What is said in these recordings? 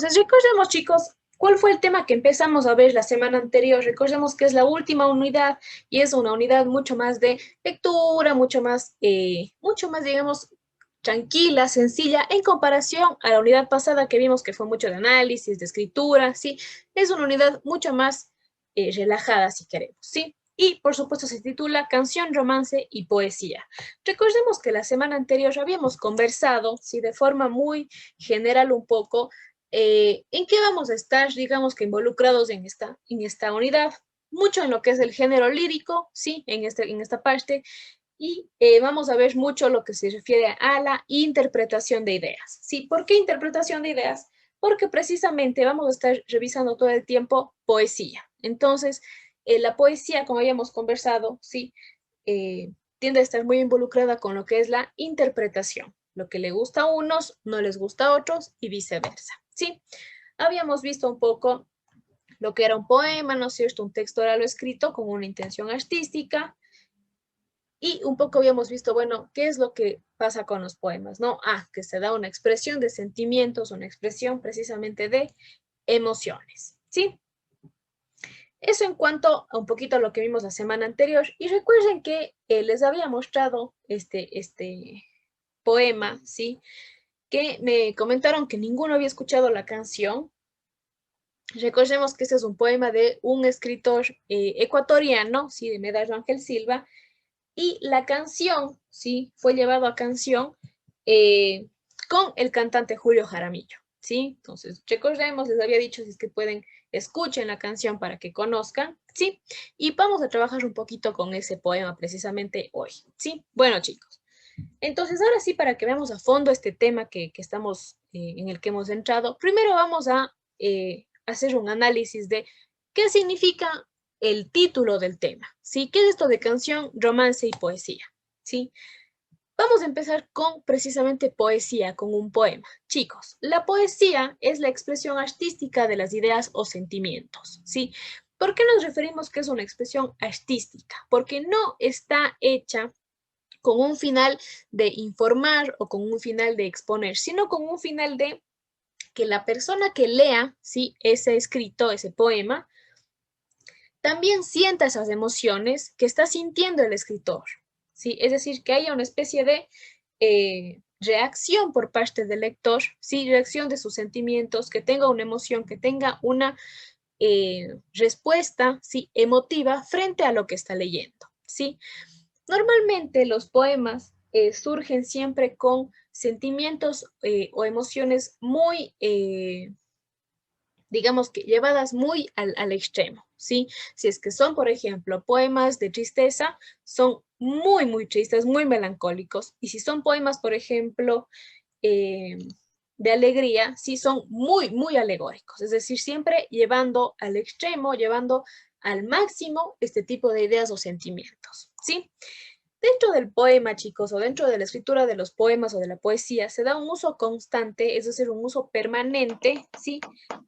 Entonces, recordemos, chicos, ¿cuál fue el tema que empezamos a ver la semana anterior? Recordemos que es la última unidad y es una unidad mucho más de lectura, mucho más, digamos, tranquila, sencilla, en comparación a la unidad pasada que vimos que fue mucho de análisis, de escritura, ¿sí? Es una unidad mucho más relajada, si queremos, ¿sí? Y, por supuesto, se titula Canción, Romance y Poesía. Recordemos que la semana anterior habíamos conversado, ¿sí? De forma muy general un poco, ¿en qué vamos a estar, digamos que involucrados en esta unidad? Mucho en lo que es el género lírico, ¿sí? En esta parte, y vamos a ver mucho lo que se refiere a la interpretación de ideas. ¿Sí? ¿Por qué interpretación de ideas? Porque precisamente vamos a estar revisando todo el tiempo poesía. Entonces, la poesía, como habíamos conversado, ¿sí? Tiende a estar muy involucrada con lo que es la interpretación. Lo que le gusta a unos no les gusta a otros y viceversa. ¿Sí? Habíamos visto un poco lo que era un poema, ¿no es cierto? Un texto oral o escrito con una intención artística, y un poco habíamos visto, bueno, qué es lo que pasa con los poemas, ¿no? Que se da una expresión de sentimientos, una expresión precisamente de emociones, ¿sí? Eso en cuanto a un poquito a lo que vimos la semana anterior. Y recuerden que les había mostrado este poema, ¿sí? Que me comentaron que ninguno había escuchado la canción. Recordemos que este es un poema de un escritor ecuatoriano, ¿sí? De Medardo Ángel Silva. Y la canción, ¿sí? Fue llevado a canción eh, con el cantante Julio Jaramillo, ¿sí? Entonces, recordemos, les había dicho, si es que pueden, escuchen la canción para que conozcan, ¿sí? Y vamos a trabajar un poquito con ese poema precisamente hoy, ¿sí? Bueno, chicos, entonces ahora sí, para que veamos a fondo este tema que estamos, en el que hemos entrado, primero vamos a hacer un análisis de qué significa el título del tema, ¿sí? ¿Qué es esto de canción, romance y poesía? ¿Sí? Vamos a empezar con precisamente poesía, con un poema. Chicos, la poesía es la expresión artística de las ideas o sentimientos, ¿sí? ¿Por qué nos referimos que es una expresión artística? Porque no está hecha con un final de informar o con un final de exponer, sino con un final de que la persona que lea, ¿sí? Ese escrito, ese poema, también sienta esas emociones que está sintiendo el escritor, ¿sí? Es decir, que haya una especie de reacción por parte del lector, ¿sí? Reacción de sus sentimientos, que tenga una emoción, que tenga una respuesta, ¿sí? Emotiva frente a lo que está leyendo, ¿sí? Normalmente los poemas surgen siempre con sentimientos o emociones muy digamos que llevadas muy al extremo, ¿sí? Si es que son, por ejemplo, poemas de tristeza, son muy, muy tristes, muy melancólicos. Y si son poemas, por ejemplo, eh, de alegría, sí son muy, muy alegóricos. Es decir, siempre llevando al extremo, llevando al máximo este tipo de ideas o sentimientos, ¿sí? Dentro del poema, chicos, o dentro de la escritura de los poemas o de la poesía, se da un uso constante, es decir, un uso permanente, ¿sí?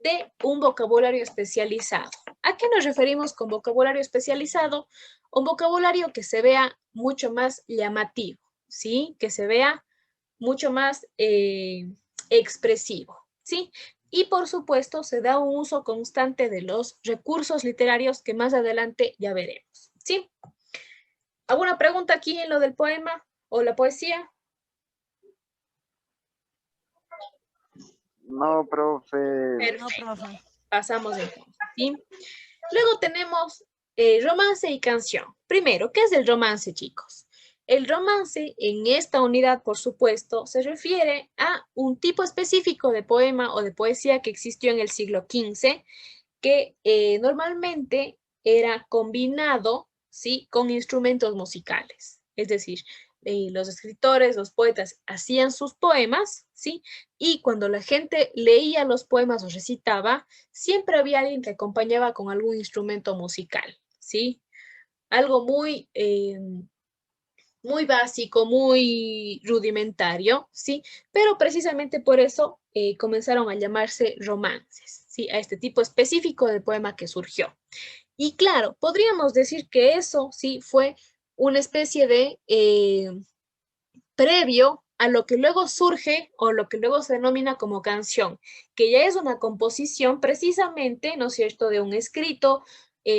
De un vocabulario especializado. ¿A qué nos referimos con vocabulario especializado? Un vocabulario que se vea mucho más llamativo, ¿sí? Que se vea mucho más expresivo, ¿sí? Y por supuesto, se da un uso constante de los recursos literarios que más adelante ya veremos, ¿sí? ¿Alguna pregunta aquí en lo del poema o la poesía? No, profe. No, Perfecto. profe. Pasamos entonces, ¿sí? Luego tenemos romance y canción. Primero, ¿qué es el romance, chicos? El romance en esta unidad, por supuesto, se refiere a un tipo específico de poema o de poesía que existió en el siglo XV, que normalmente era combinado, ¿sí? Con instrumentos musicales. Es decir, los escritores, los poetas hacían sus poemas, ¿sí? Y cuando la gente leía los poemas o recitaba, siempre había alguien que acompañaba con algún instrumento musical, ¿sí? Algo muy básico, muy rudimentario, ¿sí? Pero precisamente por eso comenzaron a llamarse romances, ¿sí? A este tipo específico de poema que surgió. Y claro, podríamos decir que eso, sí, fue una especie de previo a lo que luego surge o lo que luego se denomina como canción, que ya es una composición precisamente, ¿no es cierto?, de un escrito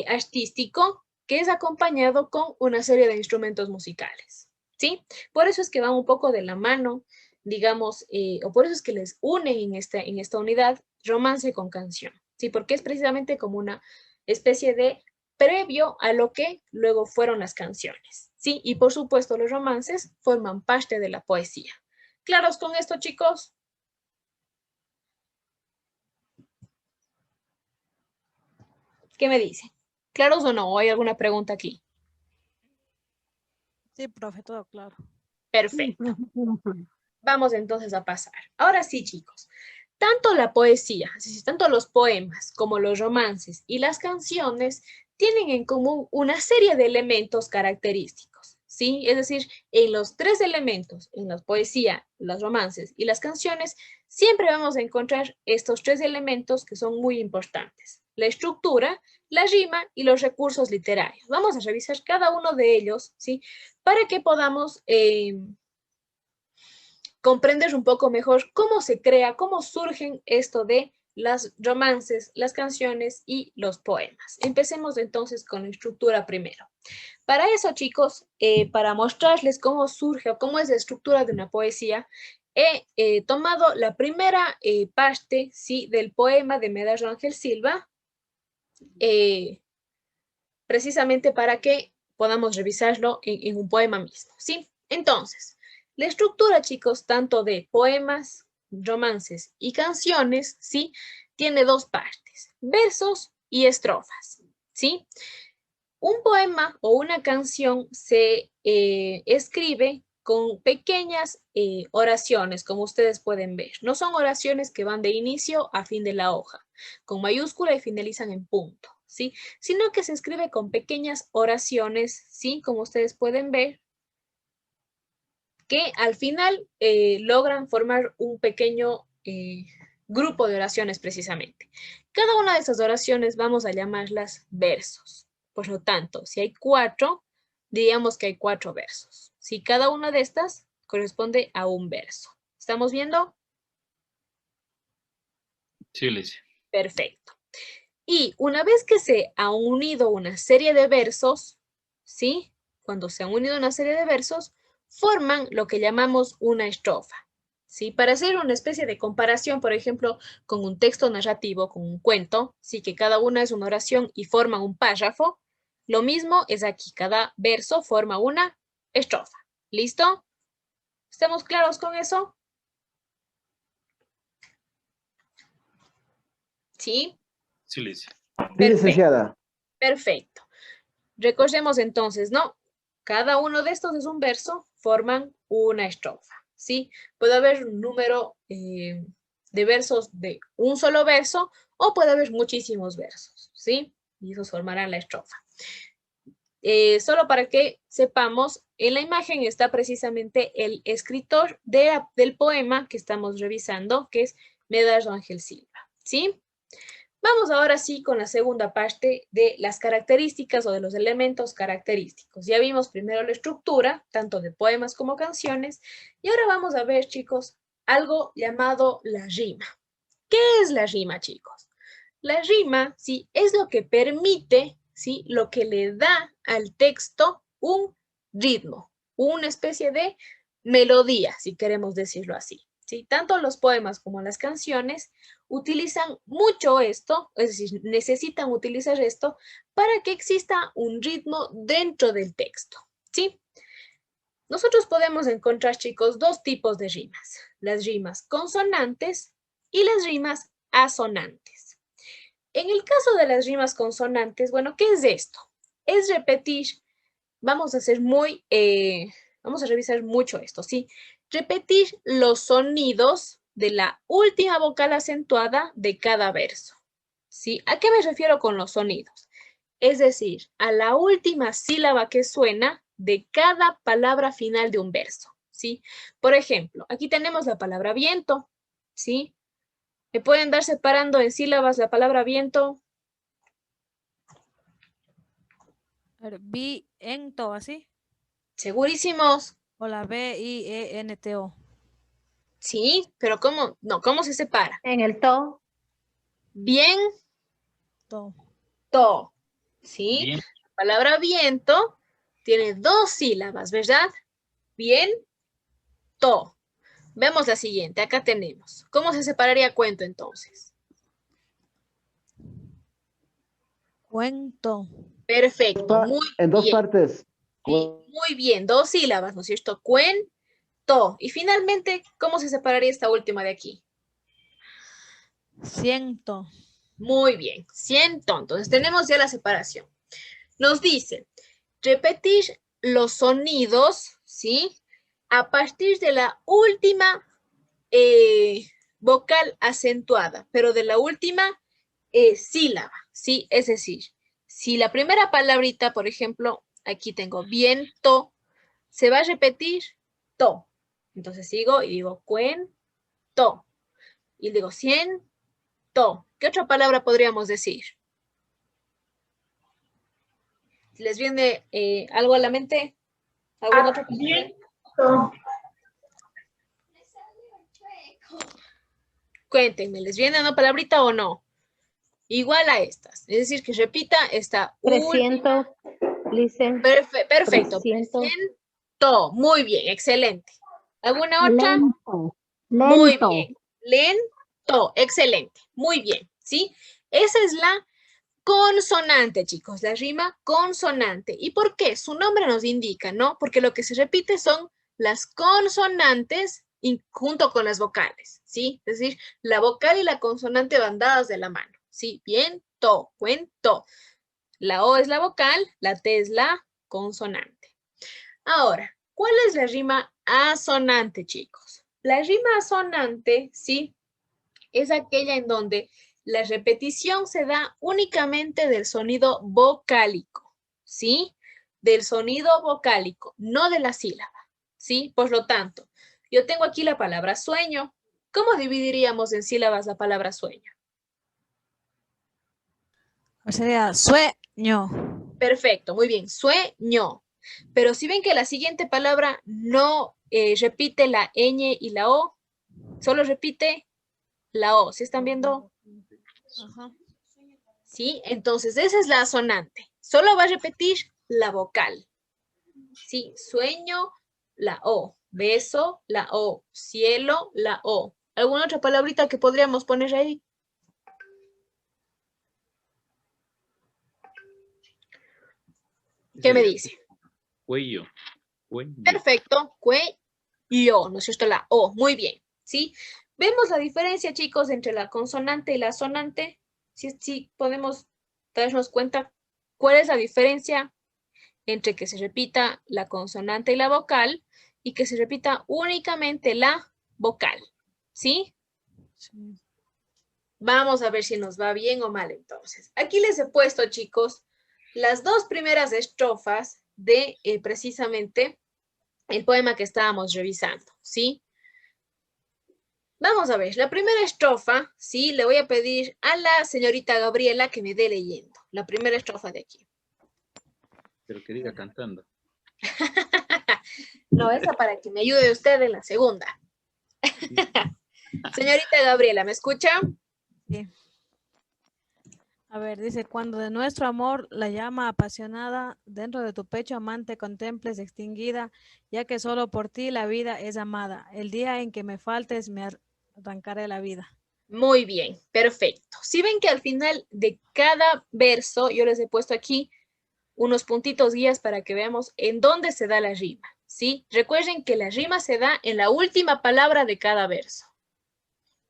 artístico que es acompañado con una serie de instrumentos musicales, ¿sí? Por eso es que van un poco de la mano, digamos, o por eso es que les unen en esta unidad romance con canción, ¿sí? Porque es precisamente como una especie de previo a lo que luego fueron las canciones, ¿sí? Y por supuesto los romances forman parte de la poesía. ¿Claros con esto, chicos? ¿Qué me dicen? ¿Claros o no? ¿O hay alguna pregunta aquí? Sí, profe, todo claro. Perfecto. Vamos entonces a pasar. Ahora sí, chicos. Tanto la poesía, es decir, tanto los poemas como los romances y las canciones tienen en común una serie de elementos característicos, ¿sí? Es decir, en los tres elementos, en la poesía, los romances y las canciones, siempre vamos a encontrar estos tres elementos que son muy importantes: la estructura, la rima y los recursos literarios. Vamos a revisar cada uno de ellos, ¿sí? Para que podamos comprender un poco mejor cómo se crea, cómo surgen esto de las romances, las canciones y los poemas. Empecemos entonces con la estructura primero. Para eso, chicos, para mostrarles cómo surge o cómo es la estructura de una poesía, he tomado la primera parte, ¿sí?, del poema de Medardo Ángel Silva, eh, precisamente para que podamos revisarlo en un poema mismo, ¿sí? Entonces, la estructura, chicos, tanto de poemas, romances y canciones, ¿sí?, tiene dos partes: versos y estrofas, ¿sí? Un poema o una canción se escribe con pequeñas oraciones, como ustedes pueden ver. No son oraciones que van de inicio a fin de la hoja, con mayúscula y finalizan en punto, ¿sí? Sino que se escribe con pequeñas oraciones, ¿sí? Como ustedes pueden ver, que al final logran formar un pequeño grupo de oraciones precisamente. Cada una de esas oraciones vamos a llamarlas versos. Por lo tanto, si hay cuatro, diríamos que hay cuatro versos. Si cada una de estas corresponde a un verso. ¿Estamos viendo? Sí, Alicia. Perfecto. Y una vez que se ha unido una serie de versos, ¿sí? Cuando se han unido una serie de versos, forman lo que llamamos una estrofa, ¿sí? Para hacer una especie de comparación, por ejemplo, con un texto narrativo, con un cuento, ¿sí?, que cada una es una oración y forman un párrafo, lo mismo es aquí, cada verso forma una estrofa. ¿Listo? ¿Estamos claros con eso? ¿Sí? Sí, Alicia. Sí, Perfecto, licenciada. perfecto. Recordemos entonces, ¿no? Cada uno de estos es un verso, forman una estrofa, ¿sí? Puede haber un número de versos de un solo verso o puede haber muchísimos versos, ¿sí? Y esos formarán la estrofa. Solo para que sepamos, en la imagen está precisamente el escritor del poema que estamos revisando, que es Medardo Ángel Silva, ¿sí? Vamos ahora sí con la segunda parte de las características o de los elementos característicos. Ya vimos primero la estructura, tanto de poemas como canciones, y ahora vamos a ver, chicos, algo llamado la rima. ¿Qué es la rima, chicos? La rima, sí, es lo que permite, sí, lo que le da al texto un ritmo, una especie de melodía, si queremos decirlo así. ¿Sí? Tanto los poemas como las canciones utilizan mucho esto, es decir, necesitan utilizar esto para que exista un ritmo dentro del texto, ¿sí? Nosotros podemos encontrar, chicos, dos tipos de rimas: las rimas consonantes y las rimas asonantes. En el caso de las rimas consonantes, bueno, ¿qué es esto? Es repetir, vamos a hacer vamos a revisar mucho esto, ¿sí? Repetir los sonidos de la última vocal acentuada de cada verso, ¿sí? ¿A qué me refiero con los sonidos? Es decir, a la última sílaba que suena de cada palabra final de un verso, ¿sí? Por ejemplo, aquí tenemos la palabra viento, ¿sí? ¿Me pueden dar separando en sílabas la palabra viento? A ver, viento, así. Segurísimos. O la Viento. Sí, pero ¿cómo? No, ¿cómo se separa? En el to. Viento, To. ¿sí? Bien. La palabra viento tiene 2 sílabas, ¿verdad? Viento. Vemos la siguiente, acá tenemos. ¿Cómo se separaría cuento entonces? Cuento. Perfecto, muy En dos bien. partes. Sí, muy bien, 2 sílabas, ¿no es cierto? Cuento. Y finalmente, ¿cómo se separaría esta última de aquí? Ciento. Muy bien, ciento. Entonces tenemos ya la separación. Nos dice, repetir los sonidos, ¿sí? A partir de la última vocal acentuada, pero de la última sílaba, ¿sí? Es decir, si la primera palabrita, por ejemplo, aquí tengo viento, se va a repetir to. Entonces sigo y digo cuento. Y digo ciento. ¿Qué otra palabra podríamos decir? ¿Les viene algo a la mente? ¿Alguna otra palabra? Cuéntenme, ¿les viene una palabrita o no? Igual a estas. Es decir, que repita esta última. 300. Listen. Perfecto. 300. 300. Muy bien, excelente. ¿Alguna otra? Lento. Muy Lento. bien. Lento. Excelente. Muy bien. ¿Sí? Esa es la consonante, chicos. La rima consonante. ¿Y por qué? Su nombre nos indica, ¿no? Porque lo que se repite son las consonantes junto con las vocales, ¿sí? Es decir, la vocal y la consonante van dadas de la mano, ¿sí? Viento, cuento. La O es la vocal, la T es la consonante. Ahora, ¿cuál es la rima asonante, chicos? La rima asonante, ¿sí? Es aquella en donde la repetición se da únicamente del sonido vocálico, ¿sí? Del sonido vocálico, no de la sílaba, ¿sí? Por lo tanto, yo tengo aquí la palabra sueño. ¿Cómo dividiríamos en sílabas la palabra sueño? Sería sueño. Perfecto, muy bien, sueño. Pero si ven que la siguiente palabra no repite la ñ y la o, solo repite la o. ¿Sí están viendo? Ajá. ¿Sí? Entonces, esa es la asonante. Solo va a repetir la vocal. ¿Sí? Sueño, la O. Beso, la O. Cielo, la O. ¿Alguna otra palabrita que podríamos poner ahí? ¿Qué me dice? Cuello. Cuello. Perfecto. Cuello, ¿no es cierto? La O. Muy bien. ¿Sí? ¿Vemos la diferencia, chicos, entre la consonante y la asonante? Sí, podemos darnos cuenta cuál es la diferencia entre que se repita la consonante y la vocal y que se repita únicamente la vocal. ¿Sí? Sí. Vamos a ver si nos va bien o mal entonces. Aquí les he puesto, chicos, las 2 primeras estrofas de precisamente el poema que estábamos revisando, ¿sí? Vamos a ver, la primera estrofa, ¿sí? Le voy a pedir a la señorita Gabriela que me dé leyendo. La primera estrofa de aquí. Pero que diga cantando. No, esa para que me ayude usted en la segunda. Señorita Gabriela, ¿me escucha? Sí. A ver, dice, cuando de nuestro amor la llama apasionada dentro de tu pecho amante contemples extinguida, ya que solo por ti la vida es amada. El día en que me faltes me arrancaré la vida. Muy bien, perfecto. Si ven que al final de cada verso, yo les he puesto aquí unos puntitos guías para que veamos en dónde se da la rima, ¿sí? Recuerden que la rima se da en la última palabra de cada verso,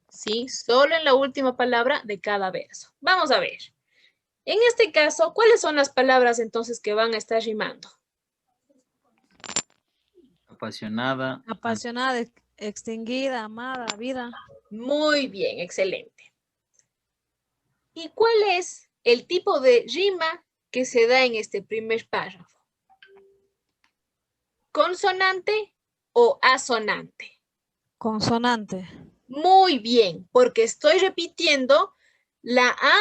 ¿sí? Solo en la última palabra de cada verso. Vamos a ver. En este caso, ¿cuáles son las palabras entonces que van a estar rimando? Apasionada. Apasionada, extinguida, amada, vida. Muy bien, excelente. ¿Y cuál es el tipo de rima que se da en este primer párrafo? ¿Consonante o asonante? Consonante. Muy bien, porque estoy repitiendo la A,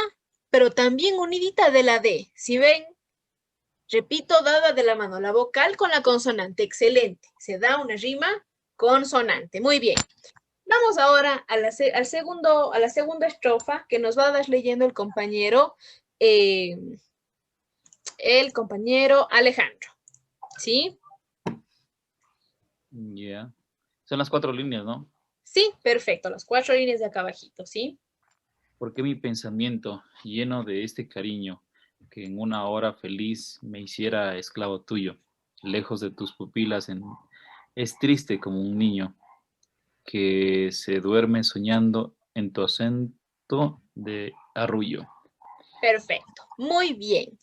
pero también unidita de la D. Si ven, repito, dada de la mano la vocal con la consonante. Excelente. Se da una rima consonante. Muy bien. Vamos ahora a la segunda estrofa que nos va a dar leyendo el compañero Alejandro. ¿Sí? Ya. Son las 4 líneas, ¿no? Sí, perfecto. Las 4 líneas de acá abajito, ¿sí? Porque mi pensamiento, lleno de este cariño, que en una hora feliz me hiciera esclavo tuyo, lejos de tus pupilas, es triste como un niño que se duerme soñando en tu acento de arrullo. Perfecto. Muy bien.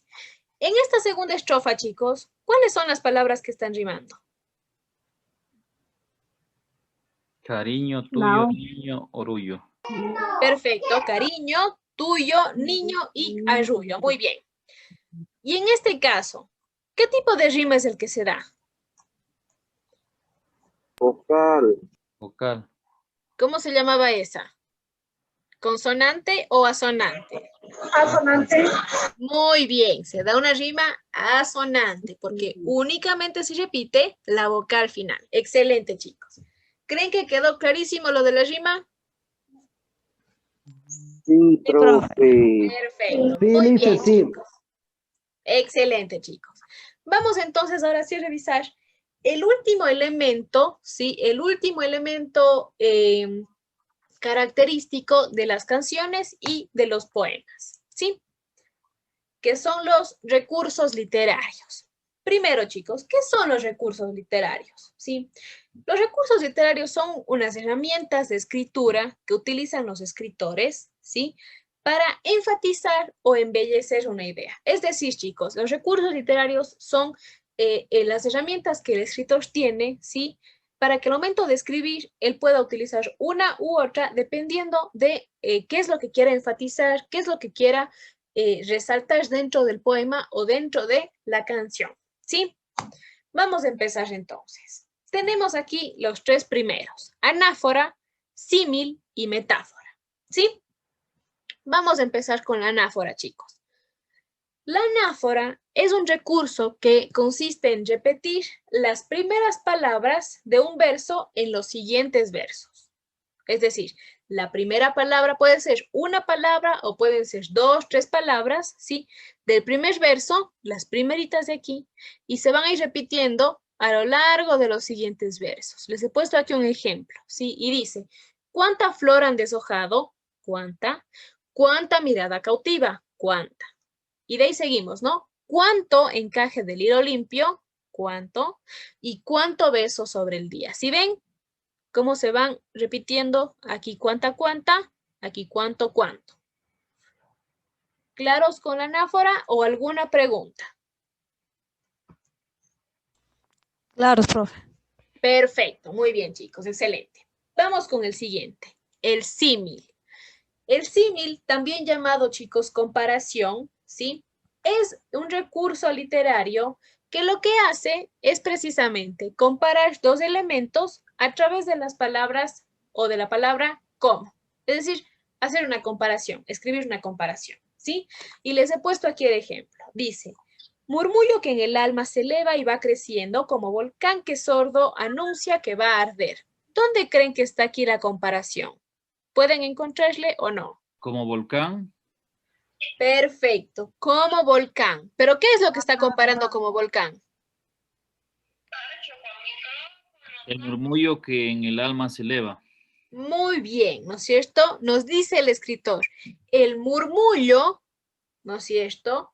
En esta segunda estrofa, chicos, ¿cuáles son las palabras que están rimando? Cariño tuyo, niño, orgullo. Perfecto. Cariño, tuyo, niño y arrullo. Muy bien. Y en este caso, ¿qué tipo de rima es el que se da? Vocal. Vocal. ¿Cómo se llamaba esa? ¿Consonante o asonante? Asonante. Muy bien, se da una rima asonante porque únicamente se repite la vocal final. Excelente, chicos. ¿Creen que quedó clarísimo lo de la rima? Sí, profe. Perfecto. Sí, Muy dice bien, sí. chicos. Excelente, chicos. Vamos entonces ahora sí a revisar el último elemento, ¿sí? El último elemento característico de las canciones y de los poemas, ¿sí? Que son los recursos literarios. Primero, chicos, ¿qué son los recursos literarios? ¿Sí? Los recursos literarios son unas herramientas de escritura que utilizan los escritores, ¿sí? Para enfatizar o embellecer una idea. Es decir, chicos, los recursos literarios son las herramientas que el escritor tiene, ¿sí? Para que al momento de escribir, él pueda utilizar una u otra dependiendo de qué es lo que quiera enfatizar, qué es lo que quiera resaltar dentro del poema o dentro de la canción, ¿sí? Vamos a empezar entonces. Tenemos aquí los 3 primeros, anáfora, símil y metáfora, ¿sí? Vamos a empezar con la anáfora, chicos. La anáfora es un recurso que consiste en repetir las primeras palabras de un verso en los siguientes versos. Es decir, la primera palabra puede ser una palabra o pueden ser 2, 3 palabras, ¿sí? Del primer verso, las primeritas de aquí, y se van a ir repitiendo a lo largo de los siguientes versos. Les he puesto aquí un ejemplo, ¿sí? Y dice, ¿cuánta flor han deshojado? ¿Cuánta? ¿Cuánta mirada cautiva? ¿Cuánta? Y de ahí seguimos, ¿no? ¿Cuánto encaje del hilo limpio? ¿Cuánto? ¿Y cuánto beso sobre el día? ¿Sí ven cómo se van repitiendo? Aquí cuánta, aquí cuánto. ¿Claros con la anáfora o alguna pregunta? Claro, profe. Perfecto, muy bien, chicos, excelente. Vamos con el siguiente, el símil. El símil, también llamado, chicos, comparación, ¿sí? Es un recurso literario que lo que hace es precisamente comparar dos elementos a través de las palabras o de la palabra como. Es decir, hacer una comparación, escribir una comparación, ¿sí? Y les he puesto aquí el ejemplo. Dice, murmullo que en el alma se eleva y va creciendo como volcán que sordo anuncia que va a arder. ¿Dónde creen que está aquí la comparación? ¿Pueden encontrarle o no? Como volcán. Perfecto, como volcán. ¿Pero qué es lo que está comparando como volcán? El murmullo que en el alma se eleva. Muy bien, ¿no es cierto? Nos dice el escritor, el murmullo, ¿no es cierto?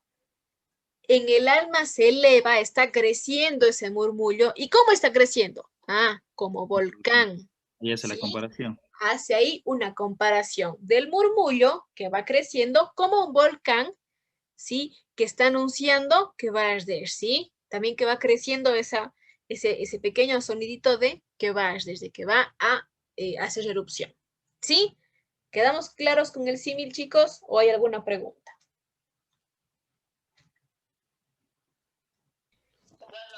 En el alma se eleva, está creciendo ese murmullo. ¿Y cómo está creciendo? Ah, como volcán. Ahí hace ¿Sí? la comparación. Hace ahí una comparación del murmullo que va creciendo como un volcán, ¿sí? Que está anunciando que va a arder, ¿sí? También que va creciendo ese pequeño sonidito de que va a arder, de que va a hacer erupción, ¿sí? ¿Quedamos claros con el símil, chicos? ¿O hay alguna pregunta?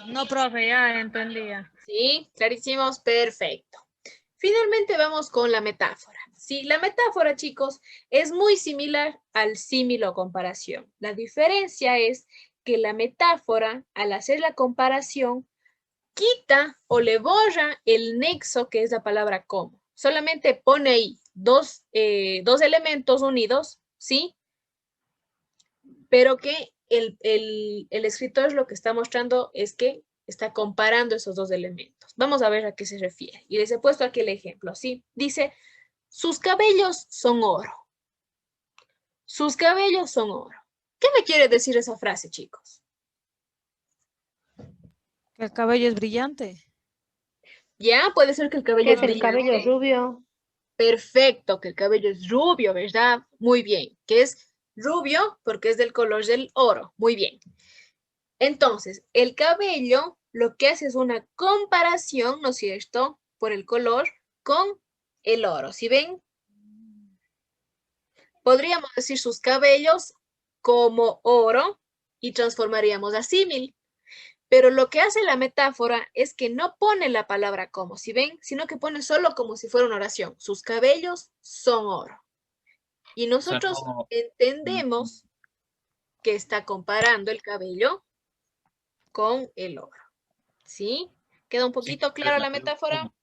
No, profe, ya entendía. ¿Sí? Clarísimos, perfecto. Finalmente vamos con la metáfora. Sí, la metáfora, chicos, es muy similar al símil o comparación. La diferencia es que la metáfora, al hacer la comparación, quita o le borra el nexo que es la palabra como. solamente pone ahí dos elementos unidos, ¿sí? Pero que el escritor lo que está mostrando es que está comparando esos dos elementos. Vamos a ver a qué se refiere. Y les he puesto aquí el ejemplo, ¿sí? Dice, sus cabellos son oro. Sus cabellos son oro. ¿Qué me quiere decir esa frase, chicos? Que el cabello es brillante. Ya, puede ser que el cabello ¿Qué es es el cabello brillante. rubio? Perfecto, que el cabello es rubio, ¿verdad? Muy bien. Que es rubio porque es del color del oro. Muy bien. Entonces, el cabello lo que hace es una comparación, ¿no es cierto?, por el color con el oro. ¿Sí ven? Podríamos decir sus cabellos como oro y transformaríamos a símil. Pero lo que hace la metáfora es que no pone la palabra como, ¿sí ven? Sino que pone solo como si fuera una oración. Sus cabellos son oro. Y nosotros O sea, no- entendemos que está comparando el cabello con el oro. ¿Sí? ¿Queda un Sí, poquito clara la metáfora?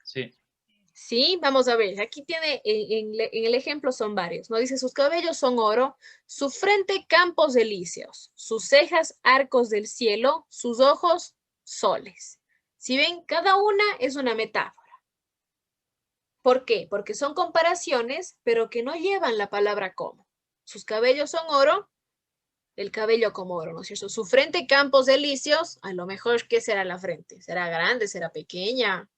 sí. Sí, vamos a ver. Aquí tiene, en el ejemplo son varios, ¿no? Dice, sus cabellos son oro, su frente campos delicios, sus cejas arcos del cielo, sus ojos soles. Si ven, cada una es una metáfora. ¿Por qué? Porque son comparaciones, pero que no llevan la palabra como. Sus cabellos son oro, el cabello como oro, ¿no es cierto? Su frente campos delicios, a lo mejor, ¿qué será la frente? ¿Será grande? ¿Será pequeña?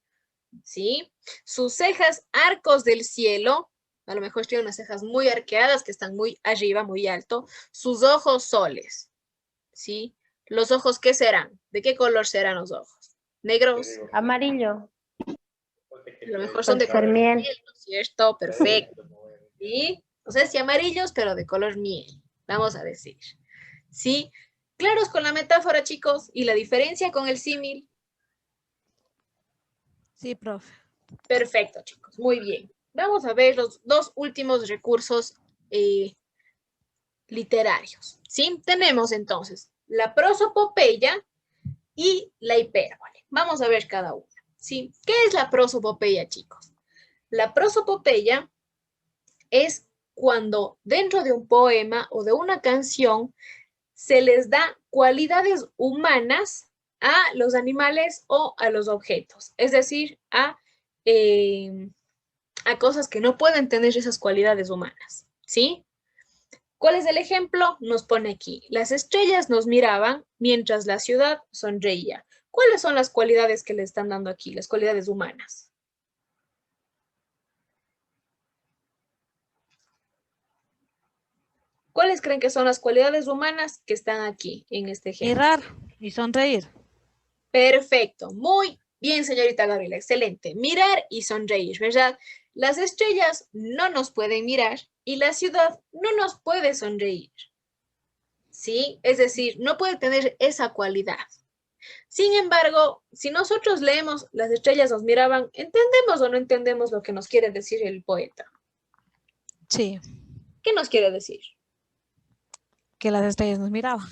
¿Sí? Sus cejas arcos del cielo, a lo mejor tiene unas cejas muy arqueadas que están muy arriba, muy alto. Sus ojos soles, ¿sí? Los ojos, ¿qué serán? ¿De qué color serán los ojos? ¿Negros? Amarillo. A lo mejor son Puede de ser color miel. miel, ¿no es cierto? Perfecto. ¿Sí? No sé si amarillos, pero de color miel, vamos a decir. ¿Sí? ¿Claros con la metáfora, chicos? ¿Y la diferencia con el símil? Sí, profe. Perfecto, chicos. Muy bien. Vamos a ver los dos últimos recursos literarios. ¿Sí? Tenemos entonces la prosopopeya y la hipérbole. Vamos a ver cada una. ¿Sí? ¿Qué es la prosopopeya, chicos? La prosopopeya es cuando dentro de un poema o de una canción se les da cualidades humanas a los animales o a los objetos, es decir, a cosas que no pueden tener esas cualidades humanas, ¿sí? ¿Cuál es el ejemplo? Nos pone aquí. Las estrellas nos miraban mientras la ciudad sonreía. ¿Cuáles son las cualidades que le están dando aquí? Las cualidades humanas. ¿Cuáles creen que son las cualidades humanas que están aquí en este ejemplo? Mirar y sonreír. Perfecto. Muy bien, señorita Gabriela. Excelente. Mirar y sonreír, ¿verdad? Las estrellas no nos pueden mirar y la ciudad no nos puede sonreír. ¿Sí? Es decir, no puede tener esa cualidad. Sin embargo, si nosotros leemos Las estrellas nos miraban, ¿entendemos o no entendemos lo que nos quiere decir el poeta? Sí, ¿Qué nos quiere decir? que las estrellas nos miraban.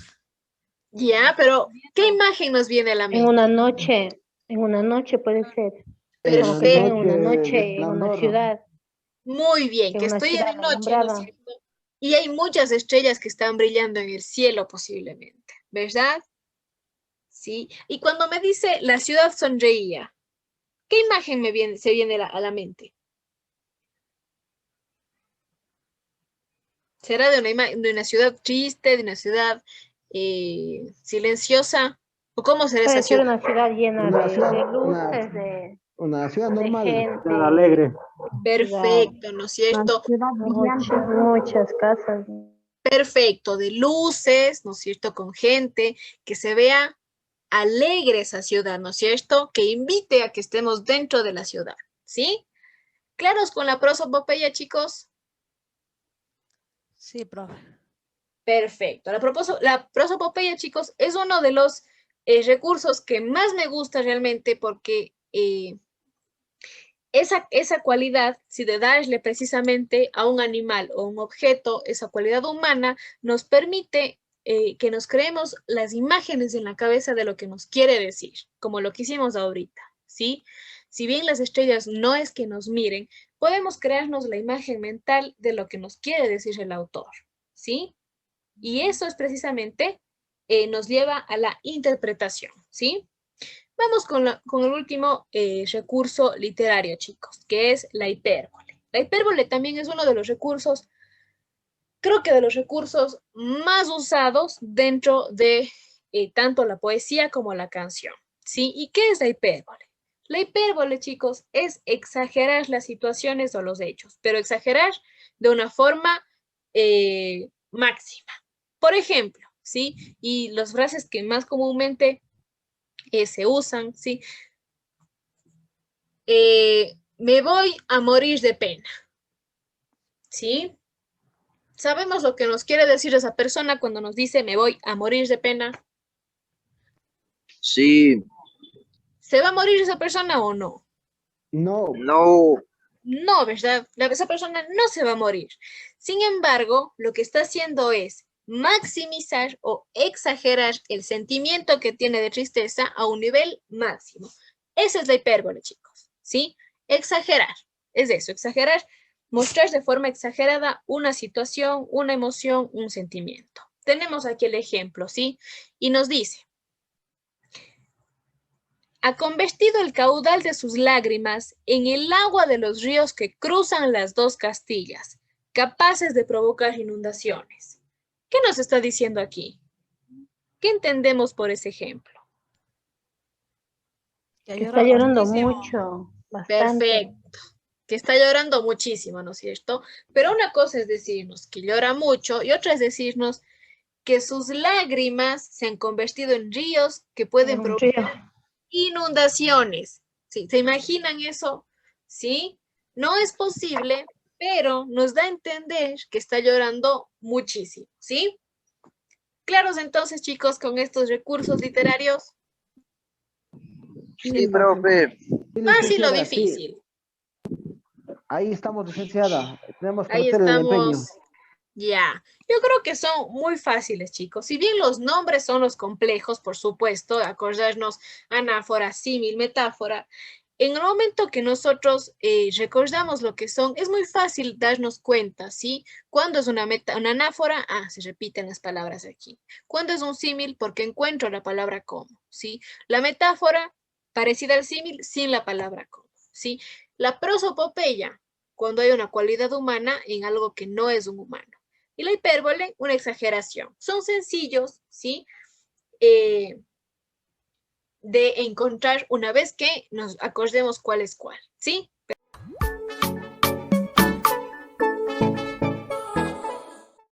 Ya, pero ¿qué imagen nos viene a la mente? En una noche puede ser. Como que Perfecto. están en una noche, en una ciudad, Muy bien, en que una estoy ciudad de noche, ¿no es alumbrada. cierto? Y hay muchas estrellas que están brillando en el cielo posiblemente, ¿verdad? Sí. Y cuando me dice la ciudad sonreía, ¿qué imagen se viene a la mente? ¿Será de una ciudad triste, de una ciudad silenciosa? ¿O cómo será esa Puede ser ciudad? una ciudad llena Una de ciudad, luces, una ciudad de normal. gente, Alegre. ciudad, Perfecto, ¿no es cierto? muchas casas. Perfecto, de luces, ¿no es cierto? Con gente, que se vea alegre esa ciudad, ¿no es cierto? Que invite a que estemos dentro de la ciudad, ¿sí? ¿Claros con la prosopopeya, chicos? Sí, profe. Perfecto. La prosopopeya, chicos, es uno de los recursos que más me gusta realmente porque esa cualidad, si de darle precisamente a un animal o un objeto esa cualidad humana, nos permite que nos creemos las imágenes en la cabeza de lo que nos quiere decir, como lo que hicimos ahorita, ¿sí? Si bien las estrellas no es que nos miren, podemos crearnos la imagen mental de lo que nos quiere decir el autor, ¿sí? Y eso es precisamente, nos lleva a la interpretación, ¿sí? Vamos con el último recurso literario, chicos, que es la hipérbole. La hipérbole también es uno de los recursos, creo que de los recursos más usados dentro de tanto la poesía como la canción, ¿sí? ¿Y qué es la hipérbole? La hipérbole, chicos, es exagerar las situaciones o los hechos, pero exagerar de una forma máxima. Por ejemplo, ¿sí? Y las frases que más comúnmente se usan, ¿sí? Me voy a morir de pena, ¿sí? ¿Sabemos lo que nos quiere decir esa persona cuando nos dice me voy a morir de pena? Sí. ¿Se va a morir esa persona o no? No. No. No, ¿verdad? Esa persona no se va a morir. Sin embargo, lo que está haciendo es maximizar o exagerar el sentimiento que tiene de tristeza a un nivel máximo. Esa es la hipérbole, chicos, ¿sí? Exagerar, es eso, exagerar, mostrar de forma exagerada una situación, una emoción, un sentimiento. Tenemos aquí el ejemplo, ¿sí? Y nos dice, ha convertido el caudal de sus lágrimas en el agua de los ríos que cruzan las dos Castillas, capaces de provocar inundaciones. ¿Qué nos está diciendo aquí? ¿Qué entendemos por ese ejemplo? Que está llorando mucho, bastante. Perfecto. Que está llorando muchísimo, ¿no es cierto? Pero una cosa es decirnos que llora mucho y otra es decirnos que sus lágrimas se han convertido en ríos que pueden provocar inundaciones. ¿Sí? ¿Se imaginan eso? ¿Sí? No es posible, pero nos da a entender que está llorando muchísimo, ¿sí? ¿Claros entonces, chicos, con estos recursos literarios? Sí, profe. ¿Fácil o Licenciada, difícil? sí. Ahí estamos, licenciada. Tenemos que Ahí meter el empeño. estamos. Ya, yo creo que son muy fáciles, chicos. Si bien los nombres son los complejos, por supuesto, acordarnos anáfora, símil, metáfora, en el momento que nosotros recordamos lo que son, es muy fácil darnos cuenta, ¿sí? Cuando es una anáfora, se repiten las palabras aquí. Cuando es un símil, porque encuentro la palabra como, ¿sí? La metáfora, parecida al símil, sin la palabra como, ¿sí? La prosopopeya, cuando hay una cualidad humana en algo que no es un humano. Y la hipérbole, una exageración. Son sencillos, ¿sí? De encontrar una vez que nos acordemos cuál es cuál, ¿sí?